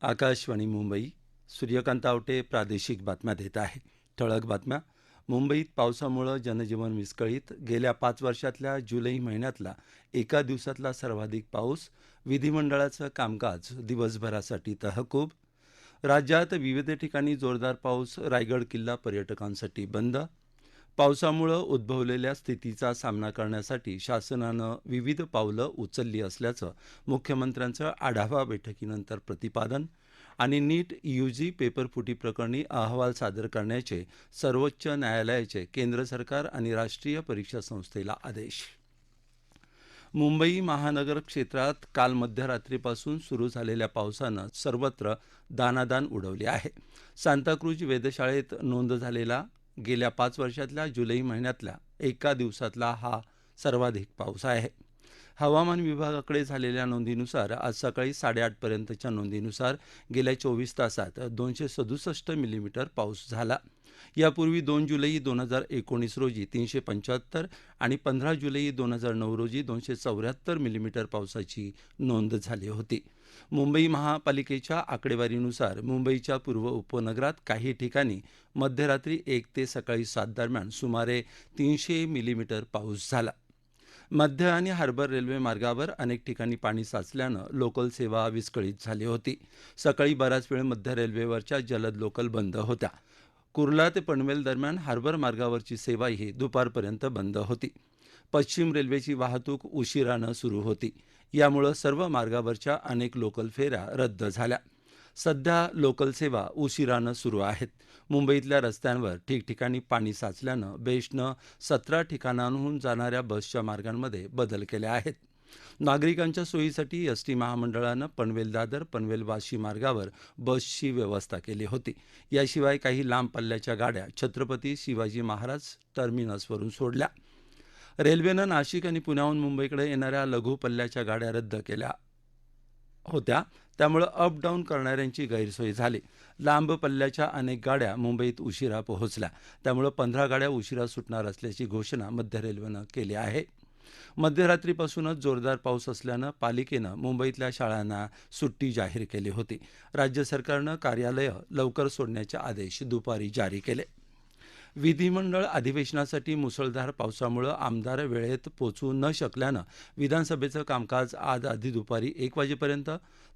आकाशवाणी मुंबई. सूर्यकांत आवटे प्रादेशिक बातम्या देत आहे. ठळक बातम्या. मुंबईत पावसामुळं जनजीवन विस्कळीत. गेल्या 5 वर्षातल्या जुलै महिन्यातला एका दिवसातला सर्वाधिक पाऊस. विधिमंडळाचं कामकाज दिवसभरासाठी तहकूब. राज्यात विविध ठिकाणी जोरदार पाऊस. रायगड किल्ला पर्यटकांसाठी बंद. पावसामुळं उद्भवलेल्या स्थितीचा सामना करण्यासाठी शासनानं विविध पावलं उचलली असल्याचं मुख्यमंत्र्यांचं आढावा बैठकीनंतर प्रतिपादन. आणि नीट यूजी पेपरफुटी प्रकरणी अहवाल सादर करण्याचे सर्वोच्च न्यायालयाचे केंद्र सरकार आणि राष्ट्रीय परीक्षा संस्थेला आदेश. मुंबई महानगर क्षेत्रात काल मध्यरात्रीपासून सुरू झालेल्या पावसानं सर्वत्र दाणादाण उडवली आहे. सांताक्रूज वेधशाळेत नोंद झालेला गेल्या 5 वर्षातल्या जुलै महिन्यातल्या एका दिवसातला हा सर्वाधिक पाऊस आहे. हवामान विभागाकडे झालेल्या नोंदीनुसार आज सकाळी 8:30 पर्यंतच्या नोंदीनुसार गेल्या 24 तासात 267 मिलीमीटर पाऊस झाला. यापूर्वी 2 जुलै 2019 रोजी 375 आणि 15 जुलै 2009 रोजी 274 मिलीमीटर पावसाची नोंद झाली होती. मुंबई महापालिकेच्या आकडेवारीनुसार मुंबईच्या पूर्व उपनगरात काही ठिकाणी मध्यरात्री 1 ते सकाळी 7 दरम्यान सुमारे 300 मिलीमीटर पाऊस झाला. मध्य आणि हार्बर रेल्वे मार्गावर अनेक ठिकाणी पाणी साचल्यानं लोकल सेवा विस्कळीत झाली होती. सकाळी बराच वेळ मध्य रेल्वेवरच्या जलद लोकल बंद होत्या. कुर्ला ते पनवेल दरम्यान हार्बर मार्गावरची सेवाही दुपारपर्यंत बंद होती. पश्चिम रेल्वेची वाहतूक उशिरानं सुरू होती. यामुळं सर्व मार्गावरच्या अनेक लोकल फेऱ्या रद्द झाल्या. सध्या लोकल सेवा उशिरानं सुरू आहेत. मुंबईतल्या रस्त्यांवर ठिकठिकाणी पाणी साचल्यानं बेस्टनं 17 ठिकाणांहून जाणाऱ्या बसच्या मार्गांमध्ये बदल केले आहेत. नागरिकांच्या सोयीसाठी एसटी महामंडळानं पनवेल दादर पनवेल वाशी मार्गावर बसची व्यवस्था केली होती. याशिवाय काही लांब पल्ल्याच्या गाड्या छत्रपती शिवाजी महाराज टर्मिनसवरून सोडल्या. रेल्वेनं नाशिक आणि पुण्याहून मुंबईकडे येणाऱ्या लघु पल्ल्याच्या गाड्या रद्द केल्या होत्या. त्यामुळे अप डाऊन करणाऱ्यांची गैरसोय झाली. लांब पल्ल्याच्या अनेक गाड्या मुंबईत उशिरा पोहोचल्या. त्यामुळे 15 गाड्या उशिरा सुटणार असल्याची घोषणा मध्य रेल्वेनं केली आहे. मध्यरात्रीपासूनच जोरदार पाऊस असल्यानं पालिकेनं मुंबईतल्या शाळांना सुट्टी जाहीर केली होती. राज्य सरकारनं कार्यालयं लवकर सोडण्याचे आदेश दुपारी जारी केले. विधिमंडळ अधिवेशनासाठी मुसळधार पावसामुळे आमदार वेळेत पोचू न शकल्यानं विधानसभेचं कामकाज आज आधी दुपारी 1 वाजेपर्यंत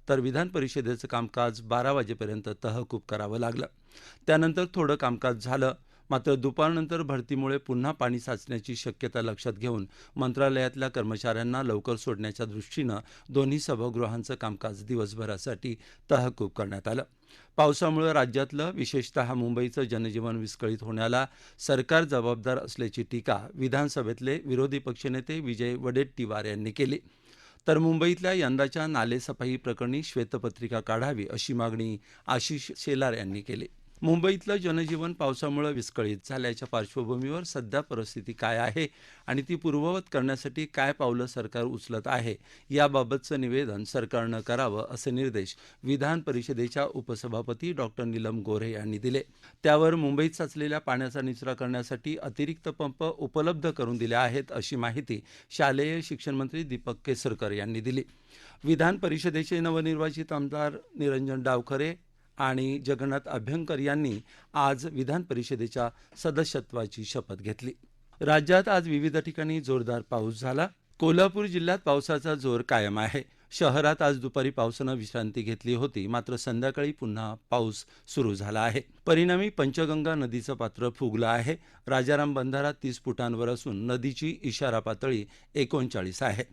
तर विधान परिषदेचं कामकाज 12 वाजेपर्यंत तहकूब करावं लागलं. त्यानंतर थोडं कामकाज झालं. मात्र दुपारनंतर भरतीमुळे पुन्हा पाणी साचण्याची शक्यता लक्षात घेऊन मंत्रालयातल्या कर्मचाऱ्यांना लवकर सोडण्याच्या दृष्टीनं दोन्ही सभागृहांचं कामकाज दिवसभरासाठी तहकूब करण्यात आलं. पावसामुळे राज्यातलं विशेषतः मुंबईचं जनजीवन विस्कळीत होण्याला सरकार जबाबदार असल्याची टीका विधानसभेतले विरोधी पक्षनेते विजय वडेट्टीवार यांनी केली. तर मुंबईतल्या यंदाच्या नालेसफाई प्रकरणी श्वेतपत्रिका काढावी अशी मागणी आशिष शेलार यांनी केली. मुंबईतलं जनजीवन पावसामुळे विस्कळीत झाल्याच्या पार्श्वभूमीवर सध्या परिस्थिती काय आहे आणि ती पूर्ववत करण्यासाठी काय पावलं सरकार उचलत आहे याबाबतचं निवेदन सरकारनं करावं असे निर्देश विधान परिषदेच्या उपसभापती डॉक्टर नीलम गोऱ्हे यांनी दिले. त्यावर मुंबईत साचलेल्या पाण्याचा निचरा करण्यासाठी अतिरिक्त पंप उपलब्ध करून दिले आहेत अशी माहिती शालेय शिक्षण मंत्री दीपक केसरकर यांनी दिली. विधान परिषदेचे नवनिर्वाचित आमदार निरंजन डावखरे आणि जगन्नाथ अभ्यंकर यांनी आज विधान परिषदेच्या सदस्यत्वाची शपथ घेतली. राज्यात आज विविध ठिकाणी जोरदार पाऊस झाला. कोल्हापूर जिल्ह्यात पावसाचा जोर कायम आहे. शहरात आज दुपारी पावसानं विश्रांती घेतली होती. मात्र संध्याकाळी पुन्हा पाऊस सुरू झाला आहे. परिणामी पंचगंगा नदीचं पात्र फुगलं आहे. राजाराम बंधारा 30 फुटांवर असून नदीची इशारा पातळी 39 आहे.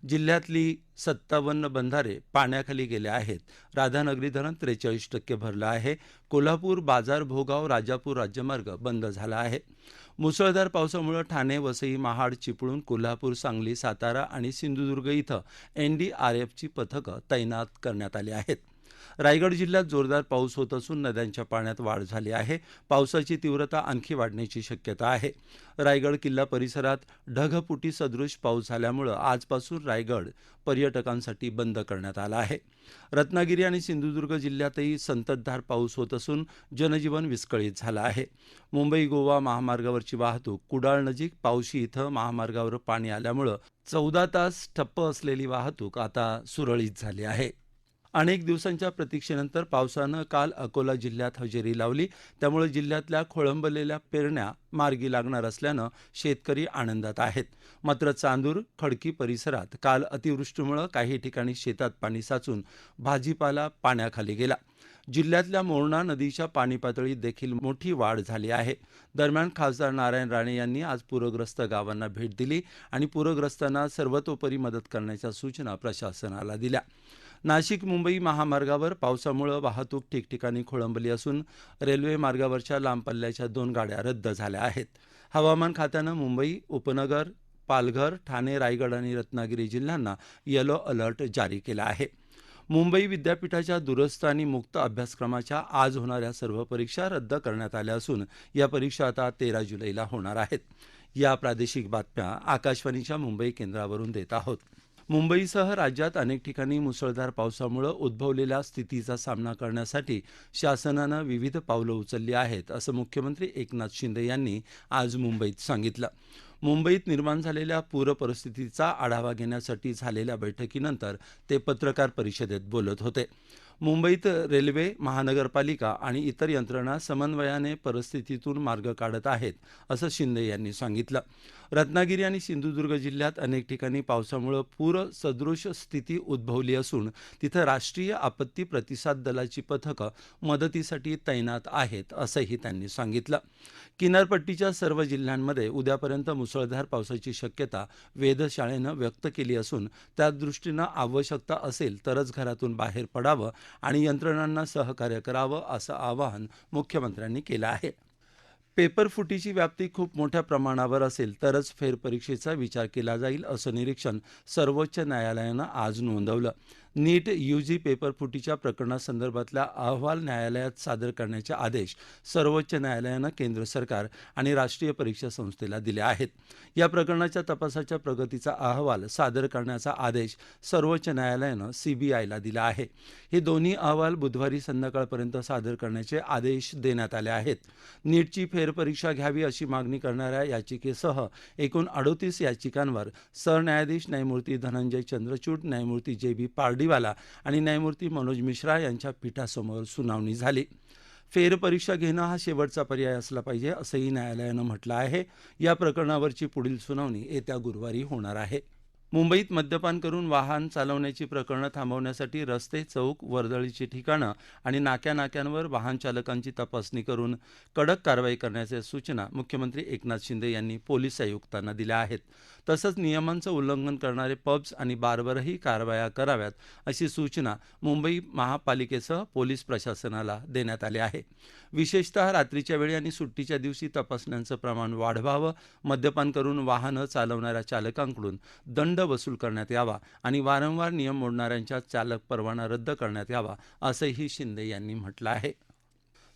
जिल्ह्यातली 57 बंधारे पाण्याखाली गेले आहेत. राधानगरी धरण 43% भरलं आहे. कोल्हापूर बाजार भोगाव राजापूर राज्यमार्ग बंद झाला आहे. मुसळधार पावसामुळे ठाणे वसई महाड चिपळूण कोल्हापूर सांगली सातारा आणि सिंधुदुर्ग इथं NDRFची पथकं तैनात करण्यात आली आहेत. रायगड जिल्ह्यात जोरदार पाऊस होत असून नद्यांच्या पाण्यात वाढ झाली आहे. पावसाची तीव्रता आणखी वाढण्याची शक्यता आहे. रायगड किल्ला परिसरात ढगफुटी सदृश पाऊस झाल्यामुळे आजपासून रायगड पर्यटकांसाठी बंद करण्यात आला आहे. रत्नागिरी आणि सिंधुदुर्ग जिल्ह्यातही संततधार पाऊस होत असून जनजीवन विस्कळीत झालं आहे. मुंबई गोवा महामार्गावरची वाहतूक कुडाळनजीक पावशी इथं महामार्गावर पाणी आल्यामुळे 14 तास ठप्प असलेली वाहतूक आता सुरळीत झाली आहे. अनेक दिवसांच्या प्रतीक्षेनंतर पावसानं काल अकोला जिल्ह्यात हजेरी लावली. त्यामुळे जिल्ह्यातल्या खोळंबलेल्या पेरण्या मार्गी लागणार असल्यानं शेतकरी आनंदात आहेत. मात्र चांदूर, खडकी परिसरात काल अतिवृष्टीमुळे काही ठिकाणी शेतात पाणी साचून भाजीपाला पाण्याखाली गेला. जिल्ह्यातल्या मोरणा नदीच्या पाणी पातळीत देखील मोठी वाढ झाली आहे. दरम्यान खासदार नारायण राणे यांनी आज पूरग्रस्त गावांना भेट दिली आणि पूरग्रस्तांना सर्वतोपरी मदत करण्याच्या सूचना प्रशासनाला दिल्या. नाशिक मुंबई महामार्गावर पावसामुळे वाहतूक ठिकठिकाणी खोळंबली असून रेल्वे मार्गावरच्या लांब पल्ल्याच्या 2 गाड्या रद्द झाल्या आहेत. हवामान खात्यानं मुंबई उपनगर, पालघर, ठाणे, रायगड आणि रत्नागिरी जिल्ह्यांना येलो अलर्ट जारी केला आहे. मुंबई विद्यापीठाच्या दूरस्थ आणि मुक्त अभ्यासक्रमाच्या आज होणाऱ्या सर्व परीक्षा रद्द करण्यात आल्या असून या परीक्षा आता 13 जुलैला होणार आहेत. या प्रादेशिक बातम्या आकाशवाणीच्या मुंबई केंद्रावरून देत आहोत. मुंबईसह राज्यात अनेक ठिकाणी मुसळधार पावसामुळे उद्भवलेल्या स्थितीचा सामना करण्यासाठी शासनानं विविध पावलं उचलली आहेत, असं मुख्यमंत्री एकनाथ शिंदे यांनी आज मुंबईत सांगितलं. मुंबईत निर्माण झालेल्या पूर परिस्थितीचा आढावा घेण्यासाठी झालेल्या बैठकीनंतर ते पत्रकार परिषदेत बोलत होते. मुंबईत रेल्वे, महानगरपालिका आणि इतर यंत्रणा समन्वयाने परिस्थितीतून मार्ग काढत आहेत, असं शिंदे यांनी सांगितलं. रत्नागिरी आणि सिंधुदुर्ग जिल्ह्यात अनेक ठिकाणी पावसामुळे पूर सदृश स्थिती उद्भवली असून तिथं राष्ट्रीय आपत्ती प्रतिसाद दलाची पथकं मदतीसाठी तैनात आहेत, असंही त्यांनी सांगितलं. किनारपट्टीच्या सर्व जिल्ह्यांमध्ये उद्यापर्यंत मुसळधार पावसाची शक्यता वेधशाळेनं व्यक्त केली असून त्यादृष्टीनं आवश्यकता असेल तरच घरातून बाहेर पडावं आणि यंत्रणांना सहकार्य करावं, असं आवाहन मुख्यमंत्र्यांनी केलं आहे. पेपरफुटीची व्याप्ती खूप मोठ्या प्रमाणावर असेल तरच फेरपरीक्षेचा विचार केला जाईल, असं निरीक्षण सर्वोच्च न्यायालयानं आज नोंदवलं. नीट यूजी पेपरफुटीच्या प्रकरणासंदर्भातला अहवाल न्यायालयात सादर करण्याचे आदेश सर्वोच्च न्यायालयानं केंद्र सरकार आणि राष्ट्रीय परीक्षा संस्थेला दिले आहेत. या प्रकरणाच्या तपासाच्या प्रगतीचा अहवाल सादर करण्याचा आदेश सर्वोच्च न्यायालयानं सीबीआयला दिला आहे. हे दोन्ही अहवाल बुधवारी संध्याकाळपर्यंत सादर करण्याचे आदेश देण्यात आले आहेत. नीटची फेरपरीक्षा घ्यावी अशी मागणी करणाऱ्या याचिकेसह एकूण 38 याचिकांवर सरन्यायाधीश न्यायमूर्ती धनंजय चंद्रचूड, न्यायमूर्ती जे बी पारडीवाला आणि न्यायमूर्ती मनोज मिश्रा यांच्या पीठासमोर सुनावणी झाली. फेरपरीक्षा घेणं हा शेवटचा पर्याय असला पाहिजे, असंही न्यायालयानं म्हटलं आहे. या प्रकरणावरची पुढील सुनावणी येत्या गुरुवारी होणार आहे. मुंबईत मद्यपान करून वाहन चालवण्याची प्रकरणं थांबवण्यासाठी रस्ते, चौक, वर्दळीची ठिकाणं आणि नाक्यानाक्यांवर वाहन चालकांची तपासणी करून कडक कारवाई करण्याच्या सूचना मुख्यमंत्री एकनाथ शिंदे यांनी पोलीस आयुक्तांना दिल्या आहेत. तसंच नियमांचं उल्लंघन करणारे पब्स आणि बारवरही कारवाया कराव्यात, अशी सूचना मुंबई महापालिकेसह पोलीस प्रशासनाला देण्यात आली आहे. विशेषतः रात्रीच्या वेळी आणि सुट्टीच्या दिवशी तपासण्यांचं प्रमाण वाढवावं, मद्यपान करून वाहनं चालवणाऱ्या चालकांकडून दंड वसूल करण्यात यावा आणि वारंवार नियम मोडणाऱ्यांच्या चालक परवाना रद्द करण्यात यावा, असंही शिंदे यांनी म्हटलं आहे.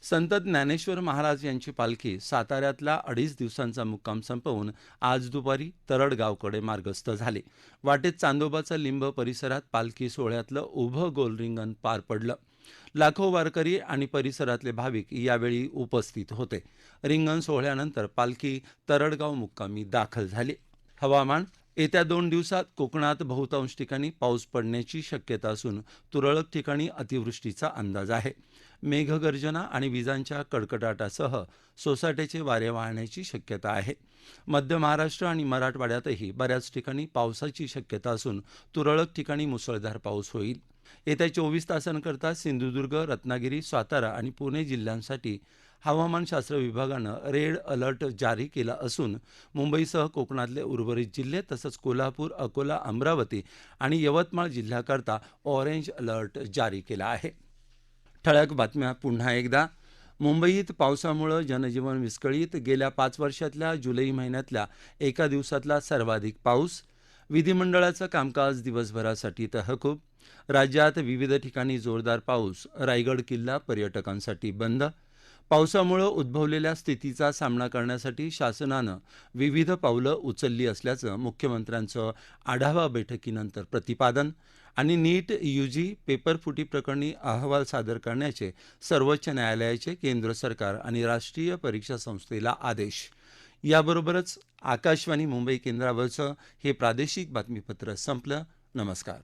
संत ज्ञानेश्वर महाराज यांची पालखी साताऱ्यातला 2.5 दिवसांचा मुक्काम संपवून आज दुपारी तरडगावकडे मार्गस्थ झाली. वाटेत चांदोबाचा लिंब परिसरात पालखी सोहळ्यातलं उभं गोल रिंगण पार पडलं. लाखो वारकरी आणि परिसरातले भाविक यावेळी उपस्थित होते. रिंगण सोहळ्यानंतर पालखी तरडगाव मुक्कामी दाखल झाली. हवामान. येत्या 2 दिवसात कोकणात बहुतांश ठिकाणी पाऊस पडण्याची शक्यता असून तुरळक ठिकाणी अतिवृष्टीचा अंदाज आहे. मेघगर्जना आणि विजांच्या कडकडाटासह सोसाट्याचे वारे वाहण्याची शक्यता आहे. मध्य महाराष्ट्र आणि मराठवाड्यातही बऱ्याच ठिकाणी पावसाची शक्यता असून तुरळक ठिकाणी मुसळधार पाऊस होईल. येत्या 24 तासांकरता सिंधुदुर्ग, रत्नागिरी, सातारा आणि पुणे जिल्ह्यांसाठी हवामानशास्त्र विभागानं रेड अलर्ट जारी केला असून मुंबईसह कोकणातले उर्वरित जिल्हे तसंच कोल्हापूर, अकोला, अमरावती आणि यवतमाळ जिल्ह्याकरता ऑरेंज अलर्ट जारी केला आहे. ठळक बातम्या पुन्हा एकदा. मुंबईत पावसामुळे जनजीवन विस्कळीत. गेल्या 5 वर्षातल्या जुलै महिन्यातल्या एका दिवसातला सर्वाधिक पाऊस. विधिमंडळाचं कामकाज दिवसभरासाठी तहकूब. राज्यात विविध ठिकाणी जोरदार पाऊस. रायगड किल्ला पर्यटकांसाठी बंद. पावसामुळे उद्भवलेल्या स्थितीचा सामना करण्यासाठी शासनानं विविध पावलं उचलली असल्याचं मुख्यमंत्र्यांचं आढावा बैठकीनंतर प्रतिपादन. आणि नीट यूजी पेपरफुटी प्रकरणी अहवाल सादर करण्याचे सर्वोच्च न्यायालयाचे केंद्र सरकार आणि राष्ट्रीय परीक्षा संस्थेला आदेश. याबरोबरच आकाशवाणी मुंबई केंद्रावरचं हे प्रादेशिक बातमीपत्र संपलं. नमस्कार.